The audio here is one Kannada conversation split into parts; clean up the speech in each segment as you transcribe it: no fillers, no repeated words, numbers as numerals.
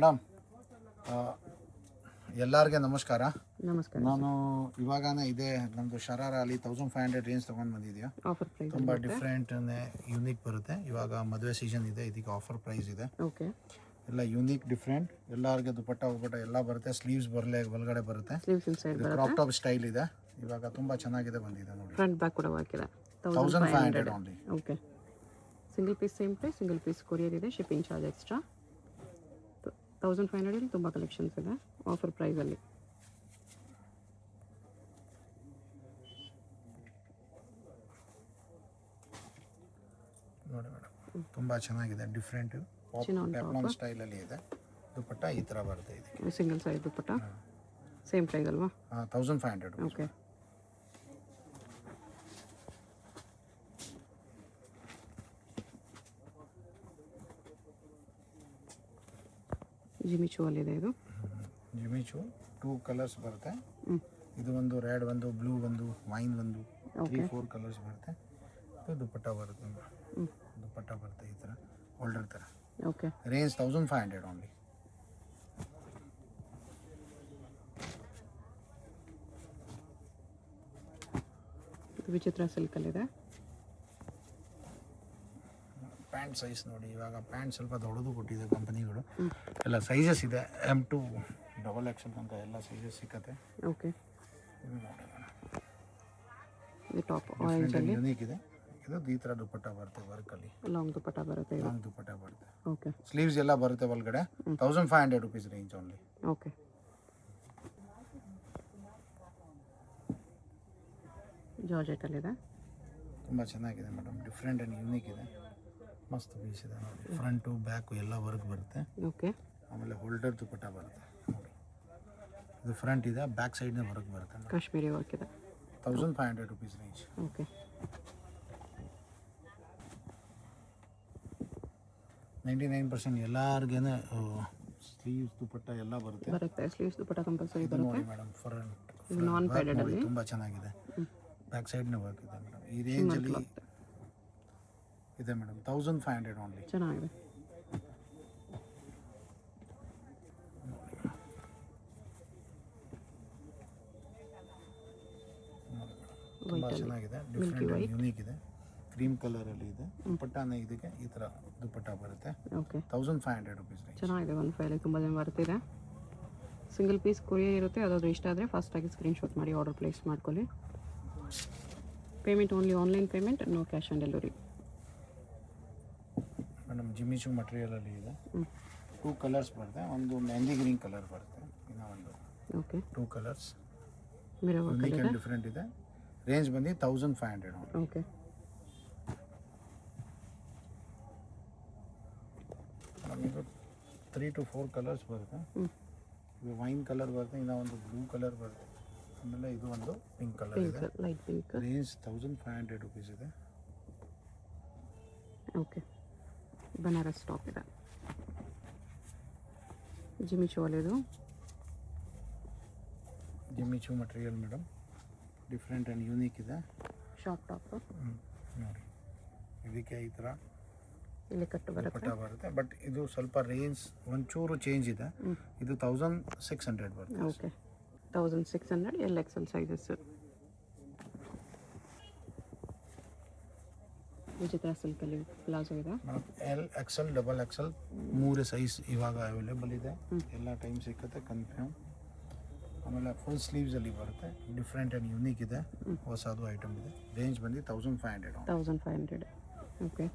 ಮೇಡಮ್ ಎಲ್ಲರಿಗೆ ನಮಸ್ಕಾರ. ನಮಸ್ಕಾರ. ನಾನು ಇವಾಗನೇ ಇದೆ ನಮ್ಮದು ಶರಾರ ಅಲ್ಲಿ 1500 ರೇಂಜ್ ತೊಗೊಂಡು ಬಂದಿದೆಯಾ. ಆಫರ್ ಪ್ರೈಸ್ ತುಂಬ ಡಿಫ್ರೆಂಟ್ ಯೂನಿಕ್ ಬರುತ್ತೆ. ಇವಾಗ ಮದುವೆ ಸೀಸನ್ ಇದೆ, ಇದಕ್ಕೆ ಆಫರ್ ಪ್ರೈಸ್ ಇದೆ. ಓಕೆ, ಎಲ್ಲ ಯೂನಿಕ್ ಡಿಫ್ರೆಂಟ್, ಎಲ್ಲರಿಗೆ ದುಪಟ್ಟ ಎಲ್ಲ ಬರುತ್ತೆ. ಸ್ಲೀವ್ಸ್ ಒಳಗಡೆ ಬರುತ್ತೆ. ಸ್ಲೀವ್ಸ್ ಇನ್ಸೈಡ್ ಬರುತ್ತೆ. ಕ್ರಾಪ್ ಟಾಪ್ ಸ್ಟೈಲ್ ಇದೆ. ಇವಾಗ ತುಂಬ ಚೆನ್ನಾಗಿದೆ ಬಂದಿದೆ ನೋಡಿ. ಫ್ರಂಟ್ ಬ್ಯಾಕ್ ಕೂಡ ಹಾಕಿದೆ. 1500 only. Okay, single piece same price, single piece courier ಇದೆ, ಶಿಪ್ಪಿಂಗ್ ಚಾರ್ಜ್ ಎಕ್ಸ್ಟ್ರಾ. 1500 ತುಂಬ ಕಲೆಕ್ಷನ್ಸ್ ಇದೆ ಆಫರ್ ಪ್ರೈಸಲ್ಲಿ. ನೋಡಿ ಮೇಡಮ್, ತುಂಬ ಚೆನ್ನಾಗಿದೆ. ಡಿಫ್ರೆಂಟ್ ಪೆಪ್ಲಾನ್ ಸ್ಟೈಲಲ್ಲಿ ಇದೆ. ದುಪಟ್ಟ ಈ ಥರ ಬರುತ್ತೆ. ಇದಕ್ಕೆ single side dupatta same price ಅಲ್ವಾ? 1500. ಓಕೆ, ಜಿಮಿಚು ಅಲ್ಲಿದೆ. ಇದು ಜಿಮಿಚು 2 ಕಲರ್ಸ್ ಬರುತ್ತೆ. ಇದು ಒಂದು ರೆಡ್, ಒಂದು ಬ್ಲೂ, ಒಂದು ವೈನ್, ಒಂದು 3-4 ಕಲರ್ಸ್ ಬರುತ್ತೆ. ಇದು ದುಪಟ್ಟ ಬರುತ್ತೆ. ದುಪಟ್ಟ ಬರುತ್ತೆ ಈ ಥರ ಹೋಲ್ಡರ್ ಥರ. Okay, range 1500 only. ವಿಚಿತ್ರ ಸಿಲ್ಕಲ್ಲಿದೆ. ಪ್ಯಾಂಟ್ ಸೈಜ್ ನೋಡಿ, ಇವಾಗ ಪ್ಯಾಂಟ್ ಸ್ವಲ್ಪ ದೊಡ್ಡದು ಕೊಟ್ಟಿದೆ ಕಂಪನಿಗಳು. ಎಲ್ಲ ಸೈಜಸ್ ಇದೆ, M2 XXL ತನಕ ಎಲ್ಲ ಸೈಜಸ್ ಸಿಕ್ಕತ್ತೆ. ಓಕೆ, ಇದು ನೋಡಿ ಇದು ಟಾಪ್ ಆರೆಂಜ್ ಅಲ್ಲಿ ಯೂನಿಕ್ ಇದೆ. ಇದು ಈ ಥರ ದುಪಟ್ಟ ಬರುತ್ತೆ, ವರ್ಕಲ್ಲಿ ಲಾಂಗ್ ದುಪಟ್ಟ ಬರುತ್ತೆ. ಲಾಂಗ್ ದುಪಟ್ಟ ಬರುತ್ತೆ. ಓಕೆ, ಸ್ಲೀವ್ಸ್ ಎಲ್ಲ ಬರುತ್ತೆ ಒಳಗಡೆ. 1500 ರುಪೀಸ್ ರೇಂಜ್ ಓನ್ಲಿ. ಓಕೆ, ಜಾರ್ಜೆಟಲ್ಲಿದೆ. ತುಂಬ ಚೆನ್ನಾಗಿದೆ ಮೇಡಮ್, ಡಿಫ್ರೆಂಟ್ ಆ್ಯಂಡ್ ಯೂನಿಕ್ ಇದೆ. ಮಸ್ತ್ ಪೀಸ್ ಇದೆ ನೋಡಿ. ಫ್ರಂಟು ಬ್ಯಾಕು ಎಲ್ಲ ವರ್ಕ್ ಬರುತ್ತೆ. ಓಕೆ, ಆಮೇಲೆ ಹೋಲ್ಡರ್ ದುಪಟ್ಟ ಬರುತ್ತೆ ನೋಡಿ. ಇದು ಫ್ರಂಟ್ ಇದೆ, ಬ್ಯಾಕ್ ಸೈಡ್ನ ವರ್ಕ್ ಬರುತ್ತೆ. ಕಾಶ್ಮೀರಿ ವರ್ಕ್ ಇದೆ. 1500 ರುಪೀಸ್ ರೇಂಜ್. ಓಕೆ, 99% ಎಲ್ಲರಿಗೇನೆ ಸ್ಲೀವ್ಸ್ ದುಪಟ್ಟ ಎಲ್ಲ ಬರುತ್ತೆ. ಸ್ಲೀವ್ಸ್ ದುಪಟ್ಟ ಕಂಪಲ್ಸರಿ ಇದು ನೋಡಿ ಮೇಡಮ್, ಫ್ರಂಟ್ ನಾನ್ ಪ್ಯಾಡೆಡ್ ಅಲ್ಲಿ ತುಂಬ ಚೆನ್ನಾಗಿದೆ. ಬ್ಯಾಕ್ ಸೈಡ್ನ ವರ್ಕ್ ಇದೆ ಮೇಡಮ್. ಈ ರೇಂಜಲ್ಲಿ ಇದೆ ಮೇಡಮ್. 1500 ಓನ್ಲಿ. ಚೆನ್ನಾಗಿದೆ. ತುಂಬ ಚೆನ್ನಾಗಿದೆ, ಡಿಫ್ರೆಂಟ್ ಆ್ಯಂಡ್ ಯೂನಿಕ್ ಇದೆ. ಕ್ರೀಮ್ ಕಲರಲ್ಲಿ ಇದೆ. ದುಪಟ್ಟಾನ ಇದಕ್ಕೆ ಈ ಥರ ದುಪಟ್ಟ ಬರುತ್ತೆ. Okay, 1500 rupees range. ಚೆನ್ನಾಗಿದೆ. 1500 ತುಂಬ ಜನ ಬರ್ತಿದೆ. ಸಿಂಗಲ್ ಪೀಸ್ ಕೊರಿಯರ್ ಇರುತ್ತೆ. ಅದಾದರೂ ಇಷ್ಟ ಆದರೆ ಫಾಸ್ಟಾಗಿ ಸ್ಕ್ರೀನ್ಶಾಟ್ ಮಾಡಿ ಆರ್ಡರ್ ಪ್ಲೇಸ್ ಮಾಡ್ಕೊಳ್ಳಿ. Payment only online payment, no cash on delivery. Madam, Jimmy Choo ಮಟೀರಿಯಲಲ್ಲಿ ಇದೆ. 2 ಕಲರ್ಸ್ ಬರುತ್ತೆ. ಒಂದು ಮೆಹಂದಿ ಗ್ರೀನ್ ಕಲರ್ ಬರುತ್ತೆ, ಇನ್ನೂ ಒಂದು. Okay, 2 colours mirror work unique ಇದೆ. ಆ್ಯಂಡ್ ಡಿಫ್ರೆಂಟ್ ಇದೆ. ರೇಂಜ್ ಬಂದು 1500 ಓನ್ಲಿ. ಓಕೆ, ಮೇಡಮ್, ಇದು 3 to 4 ಕಲರ್ಸ್ ಬರುತ್ತೆ. ಇದು ವೈನ್ ಕಲರ್ ಬರುತ್ತೆ, ಇನ್ನೂ ಒಂದು ಬ್ಲೂ ಕಲರ್ ಬರುತ್ತೆ, ಆಮೇಲೆ ಇದು ಒಂದು ಪಿಂಕ್ ಕಲರ್ ಇದೆ. Light pink. ರೇಂಜ್ 1500 ರುಪೀಸ್ ಇದೆ. ಓಕೆ, ಬನಾರಸ್ ಟಾಪ್ ಇದೆ. ಜಿಮಿಚು ಅಲ್ಲಿದು Jimmy Choo material madam, different and unique ಇದೆ. ಶಾರ್ಟ್ ಟಾಪ್ ನೋಡಿ, ಇದಕ್ಕೆ ಈ ಥರ ಇಲ್ಲಿ ಕಟ್ಟು ಬರುತ್ತೆ. ದುಪಟ್ಟ ಬರುತ್ತೆ. ಬಟ್ ಇದು ಸ್ವಲ್ಪ ರೇಂಜ್ ಒಂಚೂರು ಚೇಂಜ್ ಇದೆ. ಇದು 1600 ಬರುತ್ತೆ. Okay, 1600 LXL sizes. ವಿಚಿತ್ರ ಸಿಲ್ಕಲ್ಲಿ ಪ್ಲಾಜೋ ಇದೆ. XL, XXL 3 ಸೈಜ್ ಇವಾಗ ಅವೈಲೇಬಲ್ ಇದೆ. ಎಲ್ಲ ಟೈಮ್ ಸಿಕ್ಕತ್ತೆ, ಕನ್ಫರ್ಮ್. ಆಮೇಲೆ ಫುಲ್ ಸ್ಲೀವ್ಸಲ್ಲಿ ಬರುತ್ತೆ. ಡಿಫ್ರೆಂಟ್ ಆ್ಯಂಡ್ ಯೂನಿಕ್ ಇದೆ, ಹೊಸದು ಐಟಮ್ ಇದೆ. ರೇಂಜ್ ಬಂದು 1500. 1500. ಓಕೆ,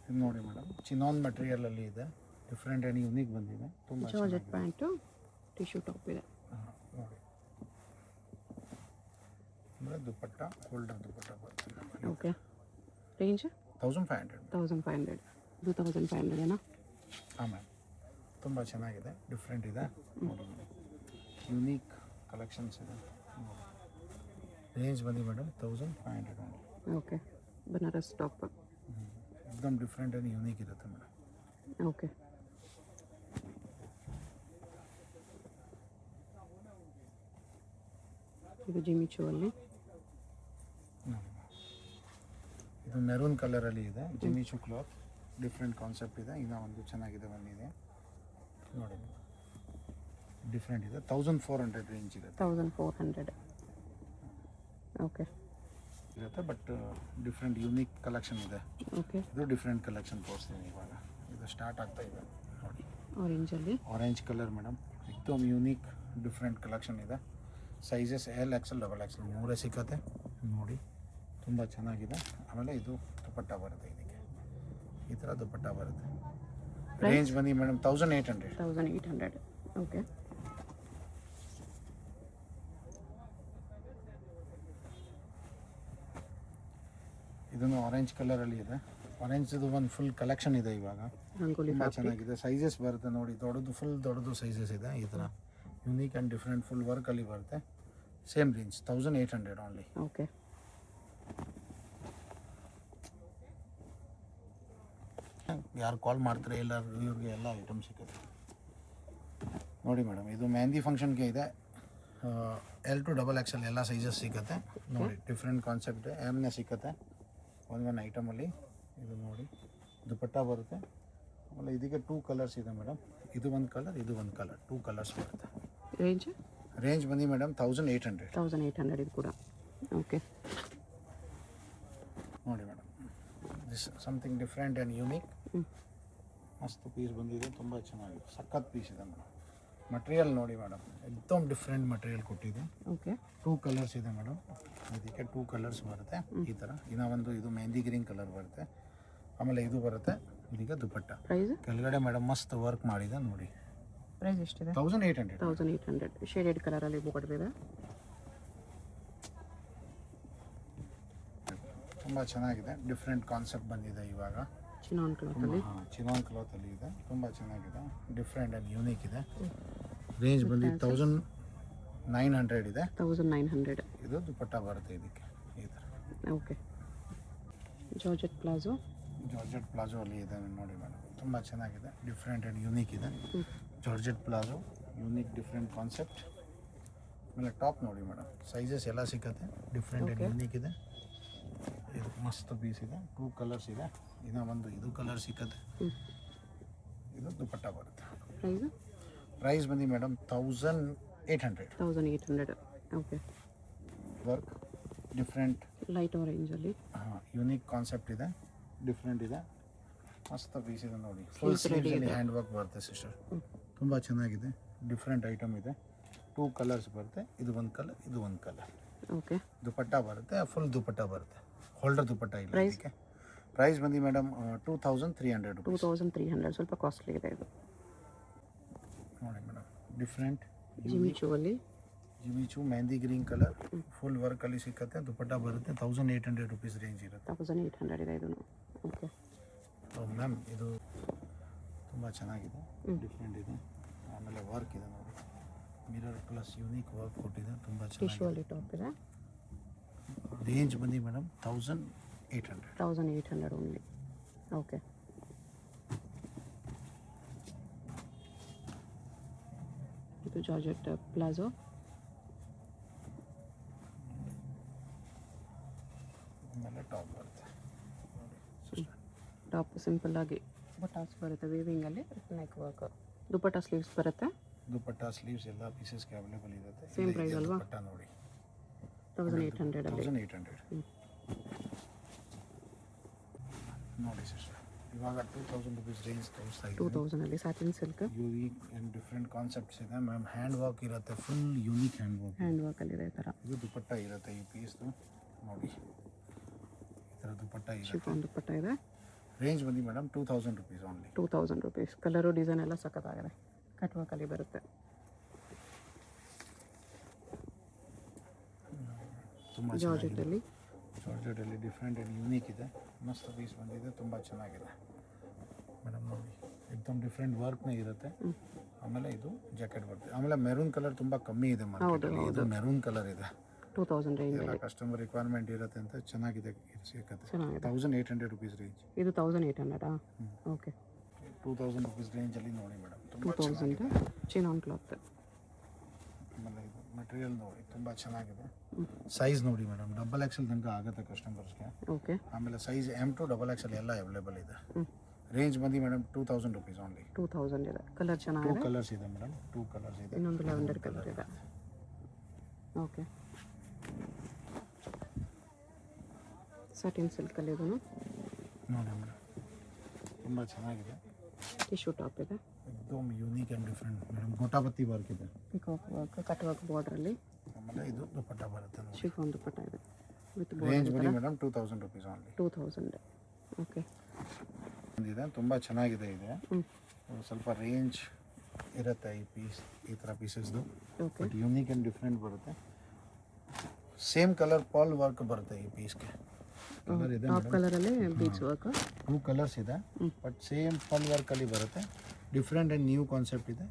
ಇದು ನೋಡಿ ಮೇಡಮ್, ಚಿನಾನ್ ಮಟೀರಿಯಲಲ್ಲಿ ಇದೆ. ಡಿಫ್ರೆಂಟ್ ಆ್ಯಂಡ್ ಯೂನಿಕ್ ಬಂದಿದೆ. ತುಂಬ ಜಾರ್ಜೆಟ್ ಪ್ಯಾಂಟು, ಟಿಶ್ಯೂ ಟಾಪ್ ಇದೆ. ನೋಡಿ, ಅಂದರೆ ದುಪಟ್ಟ ಹೋಲ್ಡರ್ ದುಪಟ್ಟ ಬರುತ್ತೆ. Okay, range 1500. 1500. ಇದು 1500 ಏನಾ? ಹಾಂ ಮ್ಯಾಮ್, ತುಂಬ ಚೆನ್ನಾಗಿದೆ, ಡಿಫ್ರೆಂಟ್ ಇದೆ. ಯೂನಿಕ್ ಕಲೆಕ್ಷನ್ಸ್ ಇದೆ. ರೇಂಜ್ ಬಂದು madam 1500 only. Okay, Banaras top एकदम ಡಿಫ್ರೆಂಟ್ ಆ್ಯಂಡ್ ಯೂನಿಕ್ ಇರುತ್ತೆ ಮೇಡಮ್. ಓಕೆ, ಇದು ಜಿಮಿಚು ಅಲ್ಲಿ ಇದು ಮೆರೂನ್ ಕಲರಲ್ಲಿ ಇದೆ, ಜಿಮಿಚು ಕ್ಲಾತ್, ಡಿಫ್ರೆಂಟ್ ಕಾನ್ಸೆಪ್ಟ್ ಇದೆ. ಇನ್ನೂ ಒಂದು ಚೆನ್ನಾಗಿದೆ ಬಂದಿದೆ ನೋಡಿ, ಡಿಫ್ರೆಂಟ್ ಇದೆ. 1400 ರೇಂಜ್ ಇದೆ 1400. ಓಕೆ ಇರುತ್ತೆ, ಬಟ್ ಡಿಫ್ರೆಂಟ್ ಯೂನಿಕ್ ಕಲೆಕ್ಷನ್ ಇದೆ. ಓಕೆ ಇದು ಡಿಫ್ರೆಂಟ್ ಕಲೆಕ್ಷನ್ ತೋರಿಸ್ತೀನಿ ಇವಾಗ. ಇದು ಸ್ಟಾರ್ಟ್ ಆಗ್ತಾ ಇದೆ ನೋಡಿ, ಆರೆಂಜಲ್ಲಿ. ಆರೆಂಜ್ ಕಲರ್ ಮೇಡಮ್, ಎಕ್ದಮ್ ಯೂನಿಕ್ ಡಿಫ್ರೆಂಟ್ ಕಲೆಕ್ಷನ್ ಇದೆ. ಸೈಜಸ್ L, XL, XXL ಮೂರೇ ಸಿಕ್ಕತ್ತೆ ನೋಡಿ, ತುಂಬ ಚೆನ್ನಾಗಿದೆ. ಆಮೇಲೆ ಇದು ದುಪಟ್ಟ ಬರುತ್ತೆ, ಇದಕ್ಕೆ ಈ ಥರ ದುಪಟ್ಟ ಬರುತ್ತೆ. ರೇಂಜ್ ಬನ್ನಿ ಮೇಡಮ್ 1800. 1800. ಓಕೆ ಇದನ್ನು ಆರೆಂಜ್ ಕಲರಲ್ಲಿ ಇದೆ. ಆರೆಂಜ್ದು ಒಂದು ಫುಲ್ ಕಲೆಕ್ಷನ್ ಇದೆ ಇವಾಗ, ರಂಗೋಲಿ ತುಂಬ ಚೆನ್ನಾಗಿದೆ. ಸೈಜಸ್ ಬರುತ್ತೆ ನೋಡಿ, ದೊಡ್ಡದು, ಫುಲ್ ದೊಡ್ಡದು ಸೈಜಸ್ ಇದೆ. ಈ ಥರ ಯುನೀಕ್ ಆ್ಯಂಡ್ ಡಿಫ್ರೆಂಟ್ ಫುಲ್ ವರ್ಕಲ್ಲಿ ಬರುತ್ತೆ. Same range 1800 only. ಓಕೆ ಯಾರು ಕಾಲ್ ಮಾಡ್ತಾರೆ ಇಲ್ಲ ಇವ್ರಿಗೆ ಎಲ್ಲ ಐಟಮ್ ಸಿಗುತ್ತೆ ನೋಡಿ ಮೇಡಮ್. ಇದು ಮೆಹಂದಿ ಫಂಕ್ಷನ್ಗೆ ಇದೆ. L to XXL ಎಲ್ಲ ಸೈಜಸ್ ಸಿಗುತ್ತೆ ನೋಡಿ. ಡಿಫ್ರೆಂಟ್ ಕಾನ್ಸೆಪ್ಟ್ ಎಮ್ನೇ ಸಿಗುತ್ತೆ ಒಂದೊಂದು ಐಟಮಲ್ಲಿ. ಇದು ನೋಡಿ ದುಪಟ್ಟ ಬರುತ್ತೆ. ಆಮೇಲೆ ಇದಕ್ಕೆ 2 ಕಲರ್ಸ್ ಇದೆ ಮೇಡಮ್. ಇದು ಒಂದು ಕಲರ್, ಇದು ಒಂದು ಕಲರ್, 2 ಕಲರ್ಸ್ ಬರುತ್ತೆ. ರೇಂಜ್ ಬಂದು ಮೇಡಮ್ 1800. 1800 ಇದು ಕೂಡ. ಓಕೆ ನೋಡಿ madam, this something different and unique. ಮಸ್ತ್ ಪೀಸ್ ಬಂದಿದೆ, ತುಂಬ ಚೆನ್ನಾಗಿದೆ, ಸಖತ್ ಪೀಸ್ ಇದೆ ಮೇಡಮ್. ಮಟೀರಿಯಲ್ ನೋಡಿ ಮೇಡಮ್, ಎಕ್ದಮ್ ಡಿಫ್ರೆಂಟ್ ಮಟೀರಿಯಲ್ ಕೊಟ್ಟಿದೆ. ಓಕೆ 2 ಕಲರ್ಸ್ ಇದೆ ಮೇಡಮ್. ಇದಕ್ಕೆ 2 ಕಲರ್ಸ್ ಬರುತ್ತೆ ಈ ಥರ. ಇನ್ನೂ ಒಂದು ಇದು ಮೆಹಂದಿ ಗ್ರೀನ್ ಕಲರ್ ಬರುತ್ತೆ. ಆಮೇಲೆ ಇದು ಬರುತ್ತೆ, ಇದೀಗ ದುಪಟ್ಟ. ಪ್ರೈಸ್ ಕೆಳಗಡೆ ಮೇಡಮ್ ಮಸ್ತ್ ವರ್ಕ್ ಮಾಡಿದೆ ನೋಡಿ. ಪ್ರೈಸ್ ಎಷ್ಟಿದೆ? 1800. 1800 ಶೇಡೆಡ್ ಕಲರಲ್ಲಿ ಇದೆ. ತುಂಬ ಚೆನ್ನಾಗಿದೆ, ಡಿಫ್ರೆಂಟ್ ಕಾನ್ಸೆಪ್ಟ್ ಬಂದಿದೆ ಇವಾಗ. ಚಿನಾನ್ ಕ್ಲಾತಲ್ಲಿ. ಚಿನಾನ್ ಕ್ಲಾತಲ್ಲಿ ಇದೆ, ತುಂಬ ಚೆನ್ನಾಗಿದೆ, ಡಿಫ್ರೆಂಟ್ ಆ್ಯಂಡ್ ಯೂನಿಕ್ ಇದೆ. ರೇಂಜ್ ಬಂದು 1900 ಇದೆ. 1900. ಇದು ದುಪಟ್ಟ ಬರುತ್ತೆ ಇದಕ್ಕೆ ಈ ಥರ. Okay georgette palazzo. Georgette palazzo ಅಲ್ಲಿ ಇದೆ ನೋಡಿ ಮೇಡಮ್, ತುಂಬ ಚೆನ್ನಾಗಿದೆ, ಡಿಫ್ರೆಂಟ್ ಆ್ಯಂಡ್ ಯೂನಿಕ್ ಇದೆ. Georgette palazzo, unique different concept. ಆಮೇಲೆ ಟಾಪ್ ನೋಡಿ ಮೇಡಮ್, ಸೈಜಸ್ ಎಲ್ಲ ಸಿಕ್ಕತ್ತೆ, ಡಿಫ್ರೆಂಟ್ ಆ್ಯಂಡ್ ಯೂನಿಕ್ ಇದೆ. ಇದು ಮಸ್ತ್ ಪೀಸ್ ಇದೆ, 2 ಕಲರ್ಸ್ ಇದೆ. ಇನ್ನೂ ಒಂದು ಇದು ಕಲರ್ ಸಿಕ್ಕತ್ತೆ. ಇದು ದುಪಟ್ಟ ಬರುತ್ತೆ. ಪ್ರೈಸ್ ಬಂದು madam 1800. 1800. Okay work different light ಆರೆಂಜಲ್ಲಿ. ಯೂನಿಕ್ ಕಾನ್ಸೆಪ್ಟ್ ಇದೆ, ಡಿಫ್ರೆಂಟ್ ಇದೆ, ಮಸ್ತ್ ಪೀಸ್ ಇದೆ ನೋಡಿ. ಫುಲ್ ಸ್ಲೀವ್ಸಲ್ಲಿ ಹ್ಯಾಂಡ್ ವರ್ಕ್ ಬರುತ್ತೆ ಸಿಸ್ಟರ್, ತುಂಬ ಚೆನ್ನಾಗಿದೆ, ಡಿಫ್ರೆಂಟ್ ಐಟಮ್ ಇದೆ. 2 ಕಲರ್ಸ್ ಬರುತ್ತೆ, ಇದು ಒಂದು ಕಲರ್, ಇದು ಒಂದು ಕಲರ್. ಓಕೆ ದುಪಟ್ಟ ಬರುತ್ತೆ, ಫುಲ್ ದುಪಟ್ಟ ಬರುತ್ತೆ, ಹೋಲ್ಡರ್ ದುಪಟ್ಟ ಇಲ್ಲ ಇದಕ್ಕೆ. ಪ್ರೈಸ್ ಬಂದು ಮೇಡಮ್ 2300 rupees. 2300 ಸ್ವಲ್ಪ ಕಾಸ್ಟ್ಲಿ ಇದೆ ಇದು ನೋಡಿ ಮೇಡಮ್. ಡಿಫ್ರೆಂಟ್ ಜಿಮಿಚುವಲ್ಲಿ. Jimmy Choo mehndi green colour, full ವರ್ಕಲ್ಲಿ ಸಿಕ್ಕತ್ತೆ, ದುಪಟ್ಟ ಬರುತ್ತೆ. 1800 rupees ರೇಂಜ್ ಇರುತ್ತೆ. 1800 ಇದೆ ಇದು. ಓಕೆ ಮ್ಯಾಮ್ ಇದು ತುಂಬ ಚೆನ್ನಾಗಿದೆ, ಡಿಫ್ರೆಂಟ್ ಇದೆ. ಆಮೇಲೆ ವರ್ಕ್ ಇದೆ ನೋಡಿ, ಮಿರರ್ ಪ್ಲಸ್ ಯೂನಿಕ್ ವರ್ಕ್ ಕೊಟ್ಟಿದೆ, ತುಂಬ ಟಿಶ್ಯೂಲ್ಲಿ ಚೆನ್ನಾಗಿದೆ. ಟಾಪ್ ಇದೆ. ರೇಂಜ್ ಬಂದು ಮೇಡಮ್ 1800. 1800 ಓನ್ಲಿ. ಓಕೆ ಇದು ಜಾರ್ಜೆಟ್ ಪ್ಲಾಜೋ. ಆಮೇಲೆ ಟಾಪ್ ಬರುತ್ತೆ, ಟಾಪ್ ಸಿಂಪಲ್ ಆಗಿ ಬಟಾಸ್ ಬರುತ್ತೆ, ವೇವಿಂಗಲ್ಲಿ ನೆಕ್ ವರ್ಕ್. ದುಪಟ್ಟ ಸ್ಲೀವ್ಸ್ ಬರುತ್ತೆ. ದುಪಟ್ಟ ಸ್ಲೀವ್ಸ್ ಎಲ್ಲ ಪೀಸಸ್ಗೆ ಅವೈಲೇಬಲ್ ಇರುತ್ತೆ. ಸೇಮ್ ಪ್ರೈಸ್ ಅಲ್ವಾ? ದುಪಟ್ಟ ನೋಡಿ 1800 ಅಲ್ಲಿ. 1800 ನೋಡಿ ಸಿಸ್ಟರ್. ಇವಾಗ 2000 rupees ರೇಂಜ್ ತೋರಿಸ್ತಾ ಇದ್ದೀವಿ. 2000 ಅಲ್ಲಿ satin silk. Unique and different concepts ಇದೆ ಮ್ಯಾಮ್. ಹ್ಯಾಂಡ್ ವರ್ಕ್ ಇರುತ್ತೆ, full unique hand work. Hand ವರ್ಕಲ್ಲಿ ಈ ಥರ. ಇದು ದುಪಟ್ಟ ಇರುತ್ತೆ ಈ ಪೀಸ್ದು ನೋಡಿ, ಈ ಥರ ದುಪಟ್ಟ ಇರುತ್ತೆ. ಶಿಫಾನ್ ದುಪಟ್ಟ ಇದೆ. ರೇಂಜ್ ಬಂದು madam 2000 rupees only. 2000 rupees. Colour design ಎಲ್ಲ ಸಖತ್ತಾಗಿದೆ, ಕಟ್ ವರ್ಕಲ್ಲಿ ಬರುತ್ತೆ. ತುಂಬ ಜಾರ್ಜೆಟಲ್ಲಿ. ಜಾರ್ಜೆಟಲ್ಲಿ ಡಿಫ್ರೆಂಟ್ ಆ್ಯಂಡ್ ಯೂನಿಕ್ ಇದೆ, ಮಸ್ತ್ ಪೀಸ್ ಬಂದಿದೆ, ತುಂಬ ಚೆನ್ನಾಗಿದೆ ಮೇಡಮ್ ನೋಡಿ. ಎಕ್ದಮ್ ಡಿಫ್ರೆಂಟ್ ವರ್ಕ್ನೇ ಇರುತ್ತೆ. ಆಮೇಲೆ ಇದು ಜಾಕೆಟ್ ಬರುತ್ತೆ. ಆಮೇಲೆ ಮೆರೂನ್ ಕಲರ್ ತುಂಬ ಕಮ್ಮಿ ಇದೆ ಮಾರ್ಕೆಟಲ್ಲಿ, ಇದು ಮೆರೂನ್ ಕಲರ್ ಇದೆ. 2000 ರೇಂಜ್. ಎಲ್ಲ ಕಸ್ಟಮರ್ ರಿಕ್ವೈರ್ಮೆಂಟ್ ಇರುತ್ತೆ ಅಂತ ಚೆನ್ನಾಗಿದೆ, ಸಿಗುತ್ತೆ. ಚೆನ್ನಾಗಿದೆ. 1800 rupees ರೇಂಜ್. ಇದು 1800. ಓಕೆ 2000 rupees ರೇಂಜಲ್ಲಿ ನೋಡಿ ಮೇಡಮ್, ತುಂಬ 2000 ಚಿನಾನ್ ಕ್ಲಾತ್. ಆಮೇಲೆ ಇದು ಮೆಟೀರಿಯಲ್ ನೋಡಿ ತುಂಬ ಚೆನ್ನಾಗಿದೆ. ಸೈಜ್ ನೋಡಿ ಮೇಡಮ್, ಡಬಲ್ ಎಕ್ಸೆಲ್ ತನಕ ಆಗುತ್ತೆ ಕಸ್ಟಮರ್ಸ್ಗೆ. ಓಕೆ. ಆಮೇಲೆ size M to double XL ಎಲ್ಲ ಅವೈಲೇಬಲ್ ಇದೆ. ರೇಂಜ್ ಬಂದು ಮೇಡಮ್ 2000 ರುಪೀಸ್ ಓನ್ಲಿ. 2000 ಇದೆ. ಕಲರ್ ಟೂ ಚೆನ್ನಾಗಿದೆ. ಕಲರ್ಸ್ ಇದೆ ಮೇಡಮ್, 2 ಕಲರ್ಸ್ ಇದೆ. ಇನ್ನೊಂದು ಲ್ಯಾವೆಂಡರ್ ಕಲರ್ ಇದೆ. ಓಕೆ. ಸಟಿನ್ ಸಿಲ್ಕಲ್ಲಿ ಇದನ್ನು ನೋಡಿ ಮೇಡಮ್, ತುಂಬ ಚೆನ್ನಾಗಿದೆ. ಟಿಶ್ಯೂ ಟಾಪ್ ಇದೆ. ಎಕ್ದಮ್ ಯೂನಿಕ್ ಆ್ಯಂಡ್ ಡಿಫ್ರೆಂಟ್ ಮೇಡಮ್. ಗೋಟಾಪತ್ತಿ ವರ್ಕ್ ಇದೆ. ಪಿಕಾಕ್ ವರ್ಕ್, ಕಟ್ ವರ್ಕ್ ಬಾರ್ಡ್ರಲ್ಲಿ. ಆಮೇಲೆ ಇದು ದುಪಟ್ಟ ಬರುತ್ತೆ ನೋಡಿ. ಶಿಫಾನ್ ದುಪಟ್ಟ ಇದೆ ವಿತ್ ರೇಂಜ್ ಬಂದು ಮೇಡಮ್ 2000 ರುಪೀಸ್ ಓನ್ಲಿ. 2000. ಓಕೆ. ಇದೆ ತುಂಬ ಚೆನ್ನಾಗಿದೆ. ಇದೆ ಸ್ವಲ್ಪ ರೇಂಜ್ ಇರುತ್ತೆ ಈ ಪೀಸ್, ಈ ಥರ ಪೀಸಸ್ದು. Okay. But unique and different ಬರುತ್ತೆ. ಸೇಮ್ ಕಲರ್ ಪಾಲ್ ವರ್ಕ್ ಬರುತ್ತೆ ಈ ಪೀಸ್ಗೆ. ಕಲರ್ ಇದೆ ಟಾಪ್ ಕಲರಲ್ಲಿ ಬೀಡ್ಸ್ ವರ್ಕ್. 2 ಕಲರ್ಸ್ ಇದೆ, ಬಟ್ ಸೇಮ್ ಪಾಲ್ ವರ್ಕಲ್ಲಿ ಬರುತ್ತೆ. ಡಿಫ್ರೆಂಟ್ ಆ್ಯಂಡ್ ನ್ಯೂ ಕಾನ್ಸೆಪ್ಟ್ ಇದೆ.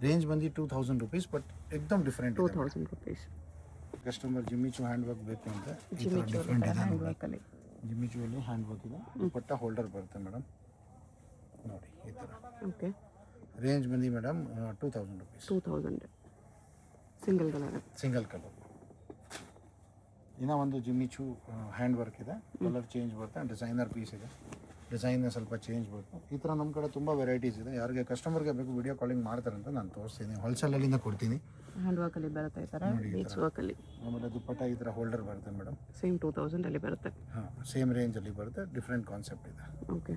ರೇಂಜ್ ಬಂದು 2000 ರುಪೀಸ್, ಬಟ್ ಎಕ್ದಮ್ ಡಿಫ್ರೆಂಟ್ ಇದೆ. 2000 rupees. Customer Jimmy Choo hand work ಬೇಕು ಅಂತ ಈ ಥರ ಜಿಮ್ಮಿಚು ಡಿಫ್ರೆಂಟ್ ಇದೆ ಹ್ಯಾಂಡ್ ನೋಡಿ. ವರ್ಕಲ್ಲಿ. ಜಿಮ್ಮಿಚುವಲ್ಲಿ ಹ್ಯಾಂಡ್ ವರ್ಕ್ ಇದೆ. ದುಪಟ್ಟ ಹೋಲ್ಡರ್ ಬರುತ್ತೆ ಮೇಡಮ್ ನೋಡಿ ಈ ಥರ. ಓಕೆ. ರೇಂಜ್ ಬಂದು madam 2000 rupees. 2000 single colour. Single colour. ಇನ್ನೂ ಒಂದು ಜಿಮ್ಮಿಚು ಹ್ಯಾಂಡ್ ವರ್ಕ್ ಇದೆ. ಕಲರ್ ಚೇಂಜ್ ಬರುತ್ತೆ. ಡಿಸೈನರ್ ಪೀಸ್ ಇದೆ. ಡಿಸೈನ್ ಸ್ವಲ್ಪ ಚೇಂಜ್ ಬರುತ್ತೆ. ಈ ಥರ ನಮ್ಮ ಕಡೆ ತುಂಬ ವೆರೈಟೀಸ್ ಇದೆ. ಯಾರಿಗೆ ಕಸ್ಟಮರ್ಗೆ ಬೇಕು ವಿಡಿಯೋ ಕಾಲಿಂಗ್ ಮಾಡ್ತಾರೆ ಅಂತ ನಾನು ತೋರಿಸ್ತೀನಿ. ಹೋಲ್ಸೇಲಲ್ಲಿಂದ ಕೊಡ್ತೀನಿ. ಹ್ಯಾಂಡ್ ವರ್ಕಲ್ಲಿ ಬರುತ್ತೆ ಈ ಥರ. ಬೀಡ್ಸ್ ವರ್ಕಲ್ಲಿ. ಆಮೇಲೆ ದುಪಟ್ಟ ಈ ಥರ ಹೋಲ್ಡರ್ ಬರುತ್ತೆ ಮೇಡಮ್. ಸೇಮ್ 2000 ಅಲ್ಲಿ ಬರುತ್ತೆ. ಹಾಂ, ಸೇಮ್ ರೇಂಜಲ್ಲಿ ಬರುತ್ತೆ. ಡಿಫ್ರೆಂಟ್ ಕಾನ್ಸೆಪ್ಟ್ ಇದೆ. ಓಕೆ.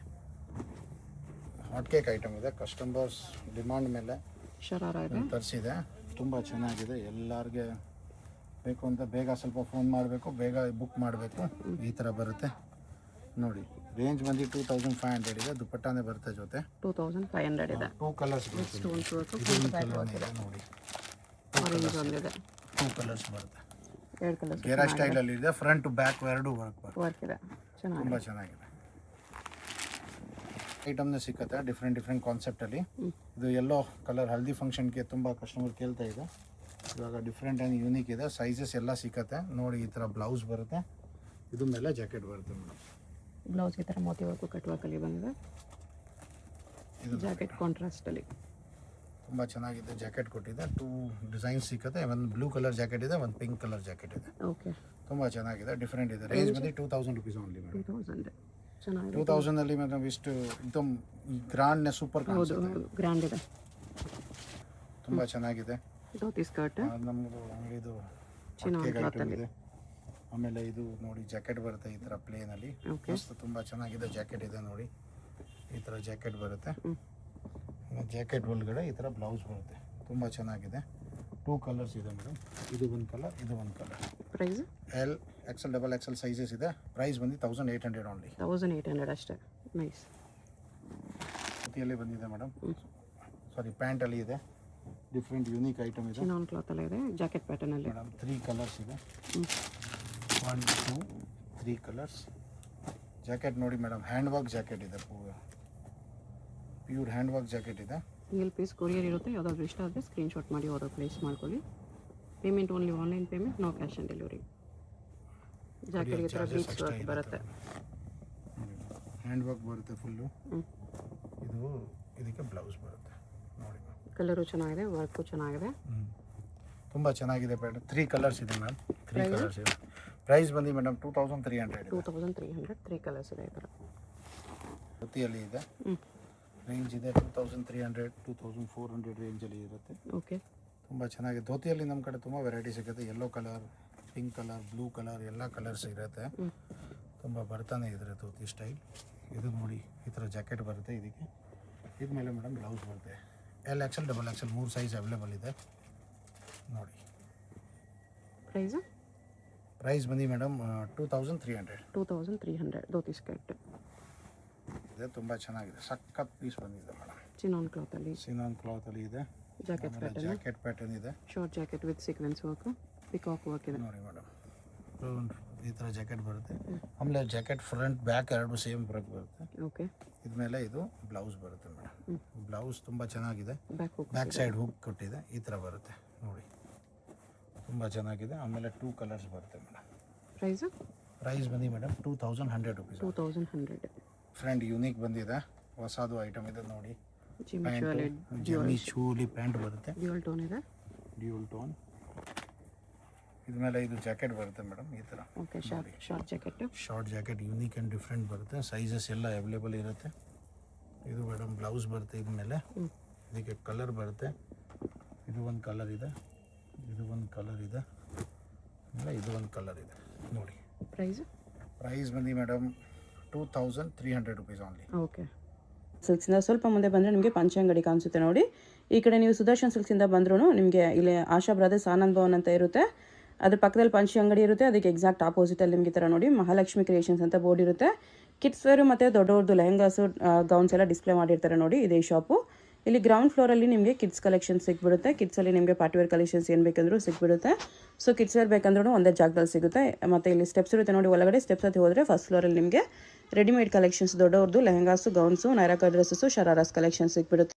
ಹಾಟ್ ಕೇಕ್ ಐಟಮ್ ಇದೆ. ಕಸ್ಟಮರ್ಸ್ ಡಿಮಾಂಡ್ ಮೇಲೆ ಶರಾರ ಇದೆ. ತರಿಸಿದೆ. ತುಂಬ ಚೆನ್ನಾಗಿದೆ. ಎಲ್ಲರಿಗೆ ಬೇಕು ಅಂತ ಬೇಗ ಸ್ವಲ್ಪ ಫೋನ್ ಮಾಡಬೇಕು, ಬೇಗ ಬುಕ್ ಮಾಡಬೇಕು. ಈ ಥರ ಬರುತ್ತೆ ನೋಡಿ. ರೇಂಜ್ ಬಂದು 2500 ಇದೆ. ದುಪಟ್ಟಾನೇ ಬರುತ್ತೆ ಜೊತೆ. 2500 ಇದೆ. 2 ಕಲರ್ಸ್ ಸ್ಟೋನ್ಸ್ ವರ್ಕ್. ಇದೆ ನೋಡಿ. ಆರೆಂಜ್ ಒಂದಿದೆ. 2 ಕಲರ್ಸ್ ಬರುತ್ತೆ. 2 ಕಲರ್ಸ್ ಗೇರಾ ಸ್ಟೈಲಲ್ಲಿ ಇದೆ. ಫ್ರಂಟ್ ಟು ಬ್ಯಾಕ್ ಎರಡು ವರ್ಕ್ ಬರುತ್ತೆ. ವರ್ಕ್ ಇದೆ. ಚೆನ್ನಾಗಿದೆ. ತುಂಬ ಚೆನ್ನಾಗಿದೆ. ಐಟಮ್ನೇ ಸಿಕ್ಕತ್ತೆ ಡಿಫ್ರೆಂಟ್ ಕಾನ್ಸೆಪ್ಟಲ್ಲಿ. ಇದು ಯೆಲ್ಲೋ ಕಲರ್ ಹಲ್ದಿ ಫಂಕ್ಷನ್ಗೆ ತುಂಬ ಕಸ್ಟಮರ್ ಕೇಳ್ತಾ ಇದೆ. ಇವಾಗ ಡಿಫ್ರೆಂಟ್ ಆ್ಯಂಡ್ ಯೂನಿಕ್ ಇದೆ. ಸೈಜಸ್ ಎಲ್ಲ ಸಿಕ್ಕತ್ತೆ ನೋಡಿ. ಈ ಥರ ಬ್ಲೌಸ್ ಬರುತ್ತೆ. ಇದು ಮೇಲೆ ಜಾಕೆಟ್ ಬರುತ್ತೆ ಮೇಡಮ್. ಬ್ಲೌಸ್ ಈ ಥರ ಮೋತಿ ವರ್ಕು ಕಟ್ ವರ್ಕಲ್ಲಿ ಬಂದಿದೆ. ಇದು ಜಾಕೆಟ್ ಕಾಂಟ್ರಾಸ್ಟಲ್ಲಿ ತುಂಬ ಚೆನ್ನಾಗಿದೆ. ಜಾಕೆಟ್ ಕೊಟ್ಟಿದೆ. 2 ಡಿಸೈನ್ಸ್ ಸಿಕ್ಕತ್ತೆ. ಒಂದು ಬ್ಲೂ ಕಲರ್ ಜಾಕೆಟ್ ಇದೆ, ಒಂದು ಪಿಂಕ್ ಕಲರ್ ಜಾಕೆಟ್ ಇದೆ. ಓಕೆ. ತುಂಬ ಚೆನ್ನಾಗಿದೆ. ಡಿಫ್ರೆಂಟ್ ಇದೆ. ರೇಂಜ್ ಬಂದು 2000 ರುಪೀಸ್ ಓನ್ಲಿ ಮೇಡಮ್. 2000 ಚೆನ್ನಾಗಿದೆ. 2000ಅಲ್ಲಿ ಮೇಡಮ್ ಇಷ್ಟು ಎಕ್ದಮ್ ಗ್ರ್ಯಾಂಡ್ ಸೂಪರ್ ಹೌದು, ಗ್ರ್ಯಾಂಡ್ ಇದೆ. ತುಂಬ ಚೆನ್ನಾಗಿದೆ. ಧೋತಿ ಸ್ಕರ್ಟ್. ನಮ್ಮದು ಅಂಗಡಿದು ಚಿನ್ನ ಐಟಮ್ ಇದೆ. ಆಮೇಲೆ ಇದು ನೋಡಿ ಜಾಕೆಟ್ ಬರುತ್ತೆ ಈ ಥರ ಪ್ಲೇನಲ್ಲಿ. ಮಸ್ತ್ ತುಂಬ ಚೆನ್ನಾಗಿದೆ. ಜಾಕೆಟ್ ಇದೆ ನೋಡಿ. ಈ ಥರ ಜಾಕೆಟ್ ಬರುತ್ತೆ. ಜಾಕೆಟ್ ಒಳಗಡೆ ಈ ಥರ ಬ್ಲೌಸ್ ಬರುತ್ತೆ. ತುಂಬ ಚೆನ್ನಾಗಿದೆ. 2 ಕಲರ್ಸ್ ಇದೆ ಮೇಡಮ್. ಇದು ಒಂದು ಕಲರ್, ಇದು ಒಂದು colour. Price L, XL, double XL sizes ಇದೆ. ಪ್ರೈಸ್ ಬಂದು 1800 ಓನ್ಲಿ. 1800 ಅಷ್ಟೇ. ನೈಸ್. ಧೋತಿಯಲ್ಲಿ ಬಂದಿದೆ ಮೇಡಮ್. ಸಾರಿ, ಪ್ಯಾಂಟಲ್ಲಿ ಇದೆ. ಡಿಫ್ರೆಂಟ್ ಯೂನಿಕ್ ಐಟಮ್ ಇದೆ. ಚಿನಾನ್ ಕ್ಲಾತಲ್ಲಿ ಇದೆ. ಜಾಕೆಟ್ ಪ್ಯಾಟರ್ನಲ್ಲಿ ಮೇಡಮ್ 3 ಕಲರ್ಸ್ ಇದೆ. 1, 2, 3 ಕಲರ್ಸ್. ಜಾಕೆಟ್ ನೋಡಿ ಮೇಡಮ್, ಹ್ಯಾಂಡ್ ವರ್ಕ್ ಜಾಕೆಟ್ ಇದೆ. ಪ್ಯೂರ್ ಹ್ಯಾಂಡ್ ವರ್ಕ್ ಜಾಕೆಟ್ ಇದೆ. ಸಿಂಗಲ್ ಪೀಸ್ ಕೊರಿಯರ್ ಇರುತ್ತೆ. ಯಾವುದಾದ್ರು ಇಷ್ಟ ಆದರೆ ಸ್ಕ್ರೀನ್ಶಾಟ್ ಮಾಡಿ ಆರ್ಡರ್ ಪ್ಲೇಸ್ ಮಾಡ್ಕೊಳ್ಳಿ. Payment only online payment, no cash on delivery. ಜಾಕೆಟ್ಗೆ ಥರ ಬೀಡ್ಸ್ ವರ್ಕ್ ಬರುತ್ತೆ. ಹ್ಯಾಂಡ್ ವರ್ಕ್ ಬರುತ್ತೆ ಫುಲ್ಲು. ಇದು ಇದಕ್ಕೆ ಬ್ಲೌಸ್ ಬರುತ್ತೆ ನೋಡಿ. ಕಲರು ಚೆನ್ನಾಗಿದೆ, ವರ್ಕು ಚೆನ್ನಾಗಿದೆ. ತುಂಬ ಚೆನ್ನಾಗಿದೆ ಪ್ಯಾಟರ್ನ್. 3 ಕಲರ್ಸ್ ಇದೆ ಮ್ಯಾಮ್. 3 ಕಲರ್ಸ್ ಇದೆ. ಪ್ರೈಸ್ ಬಂದು ಮೇಡಮ್ 2300. 2300. 3 ಕಲರ್ಸ್ ಇದೆ ಈ ಥರ. ಧೋತಿಯಲ್ಲಿ ಇದೆ. ರೇಂಜ್ ಇದೆ 2300, 2400 ರೇಂಜಲ್ಲಿ ಇರುತ್ತೆ. ಓಕೆ. ತುಂಬ ಚೆನ್ನಾಗಿದೆ. ಧೋತಿಯಲ್ಲಿ ನಮ್ಮ ಕಡೆ ತುಂಬ ವೆರೈಟಿ ಸಿಗುತ್ತೆ. Yellow colour, pink colour, blue colour ಎಲ್ಲ ಕಲರ್ಸ್ ಇರುತ್ತೆ. ತುಂಬ ಬರ್ತಾನೆ ಇದ್ರೆ ಧೋತಿ ಸ್ಟೈಲ್. ಇದು ನೋಡಿ ಈ ಥರ ಜಾಕೆಟ್ ಬರುತ್ತೆ ಇದಕ್ಕೆ. ಇದ್ಮೇಲೆ ಮೇಡಮ್ ಬ್ಲೌಸ್ ಬರುತ್ತೆ. L, XL, double XL 3 size available ಇದೆ ನೋಡಿ. ಪ್ರೈಸ್ ಬಂದು ಮೇಡಮ್ 2300. 2300 ಧೋತಿ ಸ್ಕರ್ಟ್ ಇದೆ. ತುಂಬ ಚೆನ್ನಾಗಿದೆ. ಸಖತ್ ಪೀಸ್ ಬಂದಿದೆ ಮೇಡಮ್. ಚಿನಾನ್ ಕ್ಲಾತಲ್ಲಿ. ಸಿನಾನ್ ಕ್ಲಾತಲ್ಲಿ ಇದೆ. ಜಾಕೆಟ್ ಪ್ಯಾಟರ್ನ್ ಇದೆ. Short jacket with sequence work, peacock work ಇದೆ ನೋಡಿ ಮೇಡಮ್. ಈ ಥರ ಜಾಕೆಟ್ ಬರುತ್ತೆ. ಆಮೇಲೆ ಜಾಕೆಟ್ ಫ್ರಂಟ್ ಬ್ಯಾಕ್ ಎರಡು ಸೇಮ್ ವರ್ಕ್ ಬರುತ್ತೆ. ಓಕೆ. ಇದ್ಮೇಲೆ ಇದು ಬ್ಲೌಸ್ ಬರುತ್ತೆ ಮೇಡಮ್. ಬ್ಲೌಸ್ ತುಂಬ ಚೆನ್ನಾಗಿದೆ. ಬ್ಯಾಕ್ ಸೈಡ್ ಹುಕ್ ಕೊಟ್ಟಿದೆ. ಈ ಥರ ಬರುತ್ತೆ ನೋಡಿ. ತುಂಬ ಚೆನ್ನಾಗಿದೆ. ಆಮೇಲೆ 2 ಕಲರ್ಸ್ ಬರುತ್ತೆ ಮೇಡಮ್. ಪ್ರೈಸ್ ಬಂದು ಮೇಡಮ್ 2100 ರುಪೀಸ್. 2100. ಫ್ರೆಂಡ್ ಯೂನಿಕ್ ಬಂದಿದೆ. ಹೊಸದು ಐಟಮ್ ಇದೆ ನೋಡಿ. ಜಿಮ್ಮಿ ಚೂಲಿ ಪ್ಯಾಂಟ್ ಬರುತ್ತೆ. ಡ್ಯೂಯಲ್ ಟೋನ್ ಇದೆ. Dual tone. ಇದ್ಮೇಲೆ ಇದು ಜಾಕೆಟ್ ಬರುತ್ತೆ ಮೇಡಮ್ ಈ ಥರ. Okay, short jacket. Short jacket unique and different ಬರುತ್ತೆ. ಸೈಜಸ್ ಎಲ್ಲ ಅವೈಲೇಬಲ್ ಇರುತ್ತೆ. ಇದು ಮೇಡಮ್ ಬ್ಲೌಸ್ ಬರುತ್ತೆ. ಇದ್ಮೇಲೆ ಇದಕ್ಕೆ ಕಲರ್ ಬರುತ್ತೆ. ಇದು ಒಂದು ಕಲರ್ ಇದೆ, ಇದು ಒಂದು ಕಲರ್ ಇದೆ, ಆಮೇಲೆ ಇದು ಒಂದು ಕಲರ್ ಇದೆ ನೋಡಿ. ಪ್ರೈಸ್ ಬಂದು ಮೇಡಮ್ 2300 ರುಪೀಸ್ ಓನ್ಲಿ. ಓಕೆ. ಸಿಲ್ಕ್ಸಿಂದ ಸ್ವಲ್ಪ ಮುಂದೆ ಬಂದರೆ ನಿಮಗೆ ಪಂಚೆ ಅಂಗಡಿ ಕಾಣಿಸುತ್ತೆ ನೋಡಿ. ಈ ಕಡೆ ನೀವು ಸುದರ್ಶನ್ ಸಿಲ್ಕ್ಸಿಂದ ಬಂದ್ರೂ ನಿಮಗೆ ಇಲ್ಲಿ ಆಶಾ ಬ್ರದರ್ಸ್ ಆನಂದ್ ಭವನ್ ಅಂತ ಇರುತ್ತೆ. ಅದ್ರ ಪಕ್ಕದಲ್ಲಿ ಪಂಚೆ ಅಂಗಡಿ ಇರುತ್ತೆ. ಅದಕ್ಕೆ ಎಕ್ಸಾಕ್ಟ್ ಆಪೋಸಿಟಲ್ಲಿ ನಿಮಗೆ ಥರ ನೋಡಿ ಮಹಾಲಕ್ಷ್ಮಿ ಕ್ರಿಯೇಷನ್ಸ್ ಅಂತ ಬೋರ್ಡ್ ಇರುತ್ತೆ. ಕಿಡ್ಸ್ ವೇರು ಮತ್ತು ದೊಡ್ಡವ್ರದ್ದು ಲೆಹಂಗಾಸು ಗೌನ್ಸ್ ಎಲ್ಲ ಡಿಸ್ಪ್ಲೇ ಮಾಡಿರ್ತಾರೆ ನೋಡಿ. ಇದೇ ಶಾಪು. ಇಲ್ಲಿ ಗ್ರೌಂಡ್ ಫ್ಲೋರಲ್ಲಿ ನಿಮಗೆ ಕಿಡ್ಸ್ ಕಲೆಕ್ಷನ್ ಸಿಗ್ಬಿಡುತ್ತೆ. ಕಿಡ್ಸಲ್ಲಿ ನಿಮಗೆ ಪಾರ್ಟಿವೇರ್ ಕಲೆಕ್ಷನ್ಸ್ ಏನು ಬೇಕಂದ್ರೂ ಸಿಗ್ಬಿಡುತ್ತೆ. ಸೊ ಕಿಡ್ಸ್ ವೇರ್ ಬೇಕಂದ್ರೂ ಒಂದೇ ಜಾಗದಲ್ಲಿ ಸಿಗುತ್ತೆ. ಮತ್ತು ಇಲ್ಲಿ ಸ್ಟೆಪ್ಸ್ ಇರುತ್ತೆ ನೋಡಿ. ಒಳಗಡೆ ಸ್ಟೆಪ್ಸ್ ಹತ್ತಿ ಹೋದರೆ ಫಸ್ಟ್ ಫ್ಲೋರಲ್ಲಿ ನಿಮಗೆ readymade collections ದೊಡ್ಡವ್ರದ್ದು lehengas gowns ನೈರಾಕ dresses ಶರಾರಾಸ್ collections ಸಿಗ್ಬಿಡುತ್ತೆ.